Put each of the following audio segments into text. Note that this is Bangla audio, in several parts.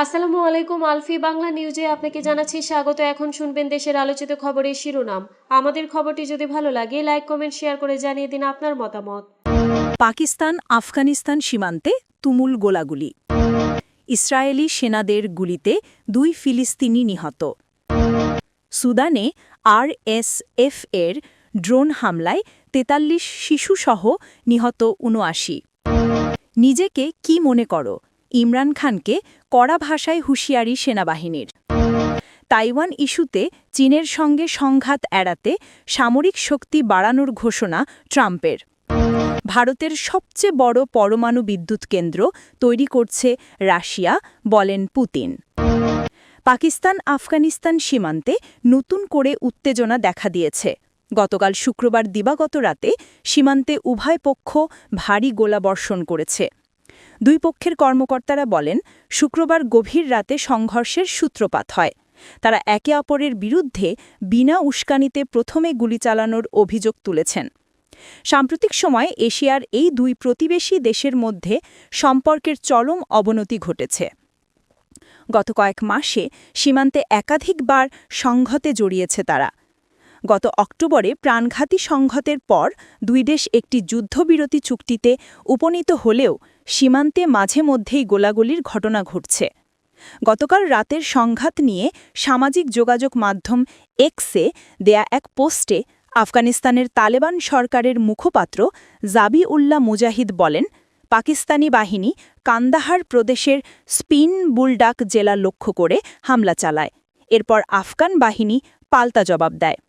আসসালামু আলাইকুম। আলফি বাংলা নিউজে আপনাকে জানাচ্ছি স্বাগত। এখন শুনবেন দেশের আলোচিত খবরের শিরোনাম। আমাদের খবরটি যদি ভালো লাগে লাইক কমেন্ট শেয়ার করে জানিয়ে দিন আপনার মতামত। পাকিস্তান আফগানিস্তান সীমান্তে তুমুল গোলাগুলি। ইসরায়েলি সেনাদের গুলিতে ২ ফিলিস্তিনি নিহত। সুদানে আরএসএফ এর ড্রোন হামলায় ৪৩ শিশুসহ নিহত ৭৯। নিজেকে কি মনে করো? ইমরান খানকে কড়া ভাষায় হুঁশিয়ারি সেনাবাহিনীর। তাইওয়ান ইস্যুতে চীনের সঙ্গে সংঘাত এড়াতে সামরিক শক্তি বাড়ানোর ঘোষণা ট্রাম্পের। ভারতের সবচেয়ে বড় পরমাণু বিদ্যুৎ কেন্দ্র তৈরি করছে রাশিয়া, বলেন পুতিন। পাকিস্তান আফগানিস্তান সীমান্তে নতুন করে উত্তেজনা দেখা দিয়েছে। গতকাল শুক্রবার দিবাগত রাতে সীমান্তে উভয় পক্ষ ভারী গোলাবর্ষণ করেছে। দুই পক্ষের কর্মকর্তারা বলেন, শুক্রবার গভীর রাতে সংঘর্ষের সূত্রপাত হয়। তারা একে অপরের বিরুদ্ধে বিনা উস্কানিতে প্রথমে গুলি চালানোর অভিযোগ তুলেছেন। সাম্প্রতিক সময়ে এশিয়ার এই দুই প্রতিবেশী দেশের মধ্যে সম্পর্কের চরম অবনতি ঘটেছে। গত কয়েক মাসে সীমান্তে একাধিকবার সংঘাতে জড়িয়েছে তারা। গত অক্টোবরে প্রাণঘাতী সংঘাতের পর দুই দেশ একটি যুদ্ধবিরতি চুক্তিতে উপনীত হলেও সীমান্তে মাঝে মধ্যেই গোলাগুলির ঘটনা ঘটছে। গতকাল রাতের সংঘাত নিয়ে সামাজিক যোগাযোগ মাধ্যম এক্সে দেয়া এক পোস্টে আফগানিস্তানের তালেবান সরকারের মুখপাত্র জাবিউল্লাহ মুজাহিদ বলেন, পাকিস্তানি বাহিনী কান্দাহার প্রদেশের স্পিন বুলডাক জেলা লক্ষ্য করে হামলা চালায়। এরপর আফগান বাহিনী পাল্টা জবাব দেয়।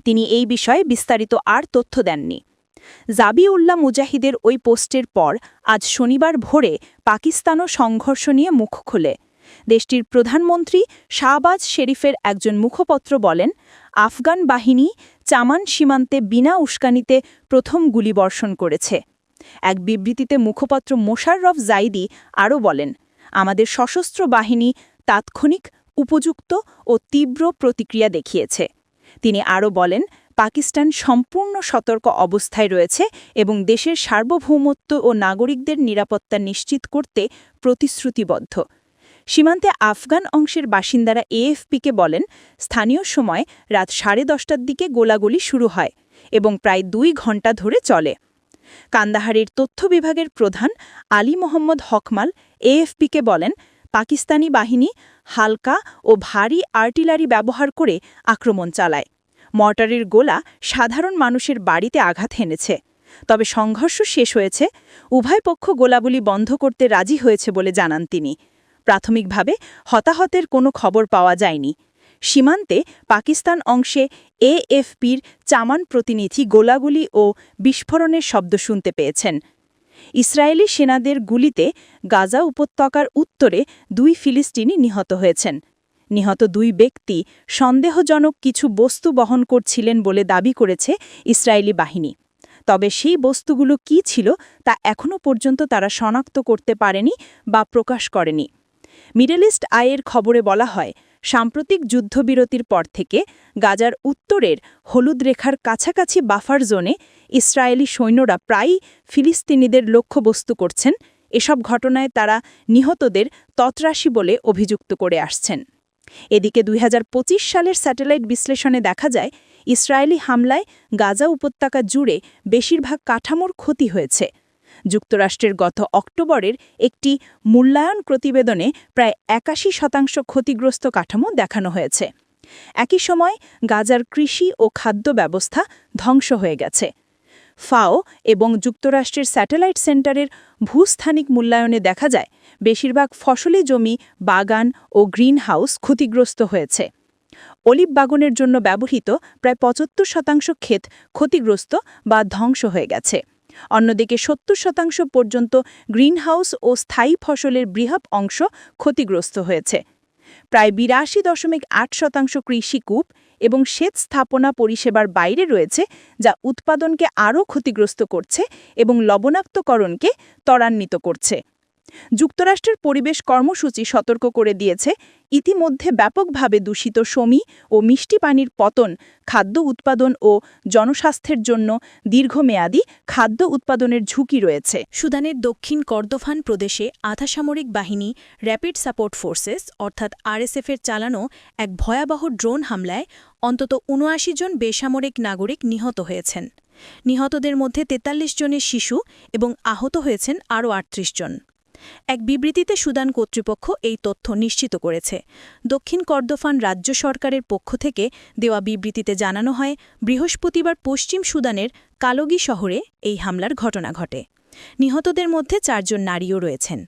তিনি এই বিষয়ে বিস্তারিত আর তথ্য দেননি। জাবিউল্লাহ মুজাহিদের ওই পোস্টের পর আজ শনিবার ভোরে পাকিস্তানও সংঘর্ষ নিয়ে মুখ খোলে। দেশটির প্রধানমন্ত্রী শাহবাজ শরীফের একজন মুখপত্র বলেন, আফগান বাহিনী চামান সীমান্তে বিনা উস্কানিতে প্রথম গুলিবর্ষণ করেছে। এক বিবৃতিতে মুখপাত্র মোশাররফ জাইদি আরও বলেন, আমাদের সশস্ত্র বাহিনী তাৎক্ষণিক, উপযুক্ত ও তীব্র প্রতিক্রিয়া দেখিয়েছে। তিনি আরও বলেন, পাকিস্তান সম্পূর্ণ সতর্ক অবস্থায় রয়েছে এবং দেশের সার্বভৌমত্ব ও নাগরিকদের নিরাপত্তা নিশ্চিত করতে প্রতিশ্রুতিবদ্ধ। সীমান্তে আফগান অংশের বাসিন্দারা এএফপিকে বলেন, স্থানীয় সময় রাত 10:30টার দিকে গোলাগুলি শুরু হয় এবং প্রায় 2 ঘণ্টা ধরে চলে। কান্দাহারের তথ্য বিভাগের প্রধান আলী মোহাম্মদ হকমাল এএফপিকে বলেন, পাকিস্তানি বাহিনী হালকা ও ভারী আর্টিলারি ব্যবহার করে আক্রমণ চালায়। মর্টারের গোলা সাধারণ মানুষের বাড়িতে আঘাত হেনেছে। তবে সংঘর্ষ শেষ হয়েছে। উভয় পক্ষ গোলাগুলি বন্ধ করতে রাজি হয়েছে বলে জানান তিনি। প্রাথমিকভাবে হতাহতের কোনো খবর পাওয়া যায়নি। সীমান্তে পাকিস্তান অংশে এএফপির চামান প্রতিনিধি গোলাগুলি ও বিস্ফোরণের শব্দ শুনতে পেয়েছেন। ইসরায়েলি সেনাদের গুলিতে গাজা উপত্যকার উত্তরে 2 ফিলিস্তিনি নিহত হয়েছেন। নিহত 2 ব্যক্তি সন্দেহজনক কিছু বস্তু বহন করছিলেন বলে দাবি করেছে ইসরায়েলি বাহিনী। তবে সেই বস্তুগুলো কী ছিল তা এখনও পর্যন্ত তারা শনাক্ত করতে পারেনি বা প্রকাশ করেনি। মিডল ইস্ট আইয়ের খবরে বলা হয়, সাম্প্রতিক যুদ্ধবিরতির পর থেকে গাজার উত্তরের হলুদ রেখার কাছাকাছি বাফার জোনে ইসরায়েলি সৈন্যরা প্রায়ই ফিলিস্তিনিদের লক্ষ্যবস্তু করছেন। এসব ঘটনায় তারা নিহতদের তৎরাশি বলে অভিযুক্ত করে আসছেন। এদিকে 2025 সালের স্যাটেলাইট বিশ্লেষণে দেখা যায়, ইসরায়েলি হামলায় গাজা উপত্যকা জুড়ে বেশিরভাগ কাঠামোর ক্ষতি হয়েছে। যুক্তরাষ্ট্রের গত অক্টোবরের একটি মূল্যায়ন প্রতিবেদনে প্রায় 81% ক্ষতিগ্রস্ত কাঠামো দেখানো হয়েছে। একই সময় গাজার কৃষি ও খাদ্য ব্যবস্থা ধ্বংস হয়ে গেছে। ফাও এবং যুক্তরাষ্ট্রের স্যাটেলাইট সেন্টারের ভূস্থানিক মূল্যায়নে দেখা যায়, বেশিরভাগ ফসলি জমি, বাগান ও গ্রিন হাউস ক্ষতিগ্রস্ত হয়েছে। অলিভ বাগানের জন্য ব্যবহৃত প্রায় 75% ক্ষেত ক্ষতিগ্রস্ত বা ধ্বংস হয়ে গেছে। অন্যদিকে 70% পর্যন্ত গ্রিনহাউস ও স্থায়ী ফসলের বৃহৎ অংশ ক্ষতিগ্রস্ত হয়েছে। প্রায় 82.8% কৃষিকূপ এবং সেচ স্থাপনা পরিষেবার বাইরে রয়েছে, যা উৎপাদনকে আরও ক্ষতিগ্রস্ত করছে এবং লবণাক্তকরণকে ত্বরান্বিত করছে। যুক্তরাষ্ট্রের পরিবেশ কর্মসূচি সতর্ক করে দিয়েছে, ইতিমধ্যে ব্যাপকভাবে দূষিত সমী ও মিষ্টি পানির পতন খাদ্য উৎপাদন ও জনস্বাস্থ্যের জন্য দীর্ঘমেয়াদী খাদ্য উৎপাদনের ঝুঁকি রয়েছে। সুদানের দক্ষিণ কর্দোফান প্রদেশে আধাসামরিক বাহিনী র্যাপিড সাপোর্ট ফোর্সেস অর্থাৎ আরএসএফের চালানো এক ভয়াবহ ড্রোন হামলায় অন্তত ৭৯ জন বেসামরিক নাগরিক নিহত হয়েছেন। নিহতদের মধ্যে ৪৩ জনের শিশু এবং আহত হয়েছেন আরও ৩৮ জন। এক বিবৃতিতে সুদান কর্তৃপক্ষ এই তথ্য নিশ্চিত করেছে। দক্ষিণ কর্দোফান রাজ্য সরকারের পক্ষ থেকে দেওয়া বিবৃতিতে জানানো হয়, বৃহস্পতিবার পশ্চিম সুদানের কালোগি শহরে এই হামলার ঘটনা ঘটে। নিহতদের মধ্যে ৪ জন নারীও রয়েছেন।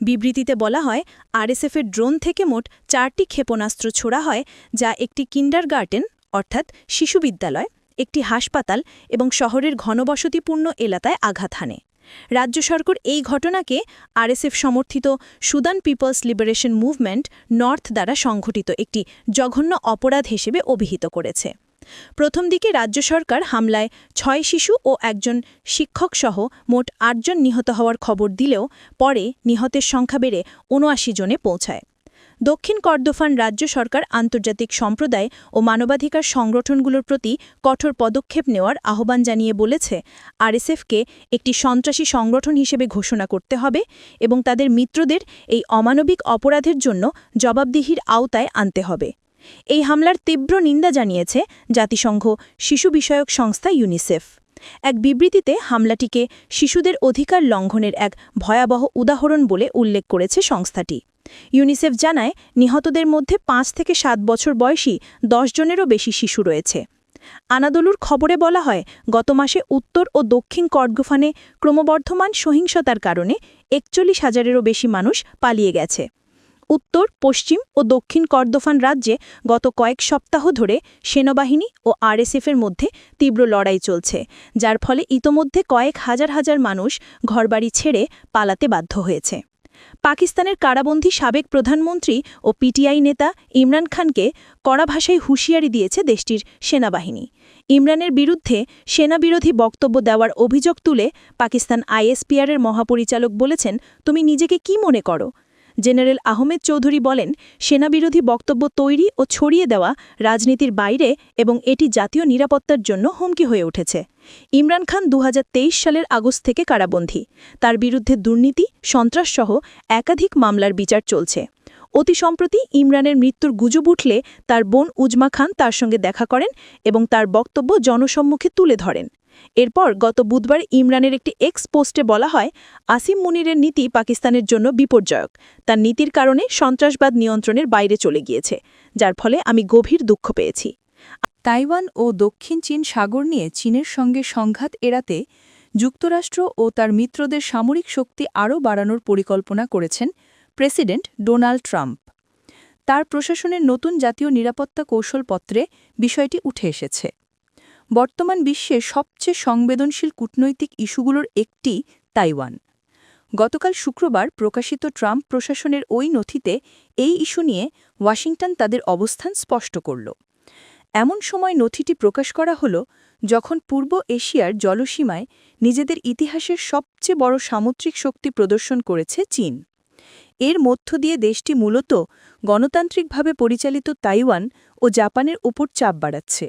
বিবৃতিতে বলা হয়, আরএসএফের ড্রোন থেকে মোট ৪টি ক্ষেপণাস্ত্র ছোড়া হয়, যা একটি কিন্ডারগার্টেন অর্থাৎ শিশু বিদ্যালয়, একটি হাসপাতাল এবং শহরের ঘনবসতিপূর্ণ এলাকায় আঘাত হানে। রাজ্য সরকার এই ঘটনাকে আরএসএফ সমর্থিত Sudan People's Liberation Movement North দ্বারা সংঘটিত একটি জঘন্য অপরাধ হিসেবে অভিহিত করেছে। প্রথম দিকে রাজ্য সরকার হামলায় ৬ শিশু ও একজন শিক্ষকসহ মোট ৮ জন নিহত হওয়ার খবর দিলেও পরে নিহতের সংখ্যা বেড়ে ৭৯ জনে পৌঁছায়। দক্ষিণ কর্দোফান রাজ্য সরকার আন্তর্জাতিক সম্প্রদায় ও মানবাধিকার সংগঠনগুলোর প্রতি কঠোর পদক্ষেপ নেওয়ার আহ্বান জানিয়ে বলেছে, আরএসএফকে একটি সন্ত্রাসী সংগঠন হিসেবে ঘোষণা করতে হবে এবং তাদের মিত্রদের এই অমানবিক অপরাধের জন্য জবাবদিহির আওতায় আনতে হবে। এই হামলার তীব্র নিন্দা জানিয়েছে জাতিসংঘ শিশু বিষয়ক সংস্থা ইউনিসেফ। এক বিবৃতিতে হামলাটিকে শিশুদের অধিকার লঙ্ঘনের এক ভয়াবহ উদাহরণ বলে উল্লেখ করেছে সংস্থাটি। ইউনিসেফ জানায়, নিহতদের মধ্যে ৫ থেকে ৭ বছর বয়সী ১০ জনেরও বেশি শিশু রয়েছে। আনাদোলুর খবরে বলা হয়, গত মাসে উত্তর ও দক্ষিণ কর্দোফানে ক্রমবর্ধমান সহিংসতার কারণে ৪১,০০০-এরও বেশি মানুষ পালিয়ে গেছে। উত্তর, পশ্চিম ও দক্ষিণ কর্দোফান রাজ্যে গত কয়েক সপ্তাহ ধরে সেনাবাহিনী ও আরএসএফের মধ্যে তীব্র লড়াই চলছে, যার ফলে ইতোমধ্যে কয়েক হাজার হাজার মানুষ ঘরবাড়ি ছেড়ে পালাতে বাধ্য হয়েছে। পাকিস্তানের কারাবন্দী সাবেক প্রধানমন্ত্রী ও পিটিআই নেতা ইমরান খানকে কড়া ভাষায় হুঁশিয়ারি দিয়েছে দেশটির সেনাবাহিনী। ইমরানের বিরুদ্ধে সেনাবিরোধী বক্তব্য দেওয়ার অভিযোগ তুলে পাকিস্তান আইএসপিআরের মহাপরিচালক বলেছেন, তুমি নিজেকে কি মনে করো? জেনারেল আহমেদ চৌধুরী বলেন, সেনাবিরোধী বক্তব্য তৈরি ও ছড়িয়ে দেওয়া রাজনীতির বাইরে এবং এটি জাতীয় নিরাপত্তার জন্য হুমকি হয়ে উঠেছে। ইমরান খান ২০২৩ সালের আগস্ট থেকে কারাবন্দী। তার বিরুদ্ধে দুর্নীতি, সন্ত্রাসসহ একাধিক মামলার বিচার চলছে। অতি সম্প্রতি ইমরানের মৃত্যুর গুজব উঠলে তার বোন উজমা খান তার সঙ্গে দেখা করেন এবং তার বক্তব্য জনসম্মুখে তুলে ধরেন। এরপর গত বুধবার ইমরানের একটি এক্স পোস্টে বলা হয়, আসিম মুনিরের নীতি পাকিস্তানের জন্য বিপর্যয়ক। তার নীতির কারণে সন্ত্রাসবাদ নিয়ন্ত্রণের বাইরে চলে গিয়েছে, যার ফলে আমি গভীর দুঃখ পেয়েছি। তাইওয়ান ও দক্ষিণ চীন সাগর নিয়ে চীনের সঙ্গে সংঘাত এড়াতে যুক্তরাষ্ট্র ও তার মিত্রদের সামরিক শক্তি আরও বাড়ানোর পরিকল্পনা করেছেন প্রেসিডেন্ট ডোনাল্ড ট্রাম্প। তার প্রশাসনের নতুন জাতীয় নিরাপত্তা কৌশলপত্রে বিষয়টি উঠে এসেছে। বর্তমান বিশ্বের সবচেয়ে সংবেদনশীল কূটনৈতিক ইস্যুগুলোর একটি তাইওয়ান। গতকাল শুক্রবার প্রকাশিত ট্রাম্প প্রশাসনের ওই নথিতে এই ইস্যু নিয়ে ওয়াশিংটন তাদের অবস্থান স্পষ্ট করল। এমন সময় নথিটি প্রকাশ করা হল যখন পূর্ব এশিয়ার জলসীমায় নিজেদের ইতিহাসের সবচেয়ে বড় সামুদ্রিক শক্তি প্রদর্শন করেছে চীন। এর মধ্য দিয়ে দেশটি মূলত গণতান্ত্রিকভাবে পরিচালিত তাইওয়ান ও জাপানের উপর চাপ বাড়াচ্ছে।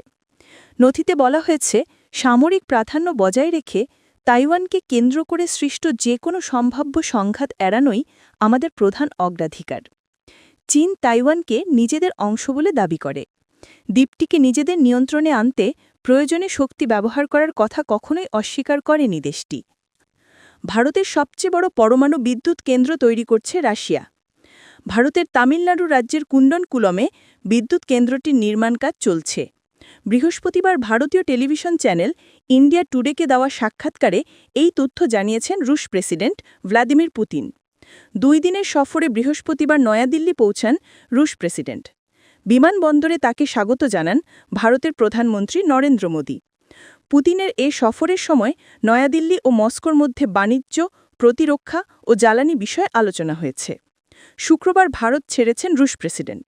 নথিতে বলা হয়েছে, সামরিক প্রাধান্য বজায় রেখে তাইওয়ানকে কেন্দ্র করে সৃষ্ট যে কোনো সম্ভাব্য সংঘাত এড়ানোই আমাদের প্রধান অগ্রাধিকার। চীন তাইওয়ানকে নিজেদের অংশ বলে দাবি করে। দ্বীপটিকে নিজেদের নিয়ন্ত্রণে আনতে প্রয়োজনে শক্তি ব্যবহার করার কথা কখনোই অস্বীকার করেনি দেশটি। ভারতের সবচেয়ে বড় পরমাণু বিদ্যুৎ কেন্দ্র তৈরি করছে রাশিয়া। ভারতের তামিলনাড়ু রাজ্যের কুন্ডনকুলমে বিদ্যুৎ কেন্দ্রটির নির্মাণ কাজ চলছে। বৃহস্পতিবার ভারতীয় টেলিভিশন চ্যানেল ইন্ডিয়া টুডেকে দেওয়া সাক্ষাৎকারে এই তথ্য জানিয়েছেন রুশ প্রেসিডেন্ট ভ্লাদিমির পুতিন। 2 দিনের সফরে বৃহস্পতিবার নয়াদিল্লি পৌঁছান রুশ প্রেসিডেন্ট। বিমানবন্দরে তাকে স্বাগত জানান ভারতের প্রধানমন্ত্রী নরেন্দ্র মোদী। পুতিনের এ সফরের সময় নয়াদিল্লি ও মস্কোর মধ্যে বাণিজ্য, প্রতিরক্ষা ও জ্বালানি বিষয়ে আলোচনা হয়েছে। শুক্রবার ভারত ছেড়েছেন রুশ প্রেসিডেন্ট।